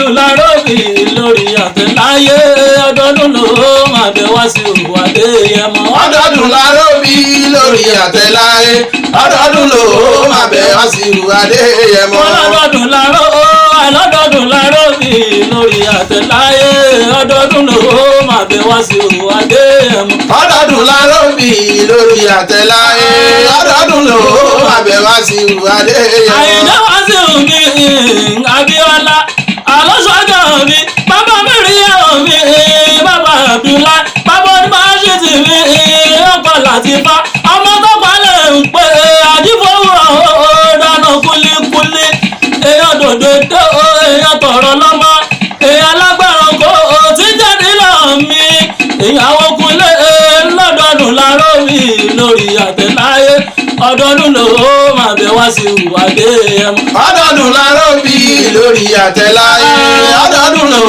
ọdọọdún láró mi lórí àtẹ̀láyé ọdọọdún ló máa bẹ̀ wá sí òwádé ẹmọ. ọdọọdún láró mi lórí àtẹ̀láyé ọdọọdún ló máa bẹ̀ wá sí òwádé ẹmọ. ọlọ́dọọdún láró mi lórí àtẹ̀láyé ọdọọdún ló máa bẹ̀ wá sí òwádé ẹmọ. ọdọọdún láró mi lórí àtẹ̀láyé ọdọọdún ló máa bẹ̀ wá sí òwádé ẹmọ. àyìnbá wá sí òbí Abíọ́lá alọ́sọ́jọ́ mi bàbá mi rí ẹ̀rọ mi bàbá Abíọ́lá bàbá ní máa ṣe tì mí ọkọ̀ láti fa ọmọ tó palẹ̀ ń pè àjífowórọ̀ dáná kúlíkúlí èèyàn dòdòdó èèyàn tọ̀rọ̀ lọ́mọ èèyàn lágbára kó tí jáde lọ mi ìyàwó kúnlé lọ́dọọdún láró mi lórí àtẹ̀láyé ọdọọdún ló máa bẹ̀ wá sí ìwádé ẹmọ. ọdọọdún láró mi lórí àtẹ̀láyé ọdọọdún ló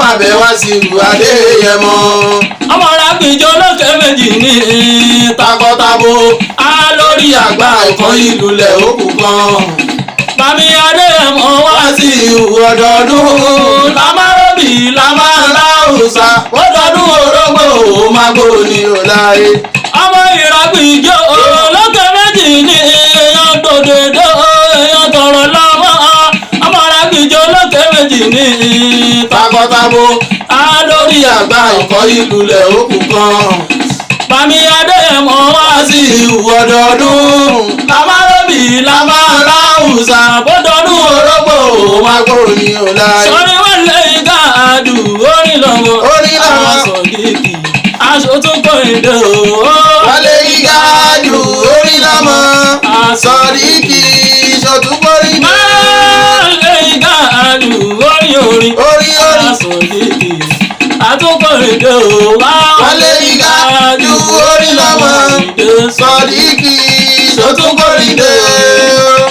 máa bẹ̀ wá sí ìwádé ẹmọ. ọmọ rábìjọ lókè méjì ní takọtabo á lórí àgbà ìkan ìlú lẹ̀ òkú kan. bàmí adé ẹmọ wá wá sí ọdọọdún lámárọ́bì lámáràhùsà ọdọọdún orógbó máa gbó ní ọláyé. ọmọ ìrábìjọ lókè méjì ní èèyàn dòdòdó èèyàn tọrọ lọ́wọ́ ọmọ rábìjọ lókè méjì ní takọtabo á lórí àgbà ìkan ìlú lẹ̀ òkú kan. bàmí adé ẹmọ wá sí ọdọọdún lámárọ́bì lámáràhùsà bọ́dọọdún orógbó máa gbó ní ọláyé. sọ́ni wọ́n lé gáàdù orin lọ́wọ́ Orin lọ́wọ́. àwọn sọ̀díkì aṣọ tó kọ́ èdè o. wálé ìgáàdù orí lọ́mọ sọ̀ríkì ṣòtúbórí máa lé gáàdù orin orí àwọn sọ̀díkì àtúkọ̀ èdè o. wálé ìgáàdù orí lọ́mọ sọ̀ríkì ṣòtúbórí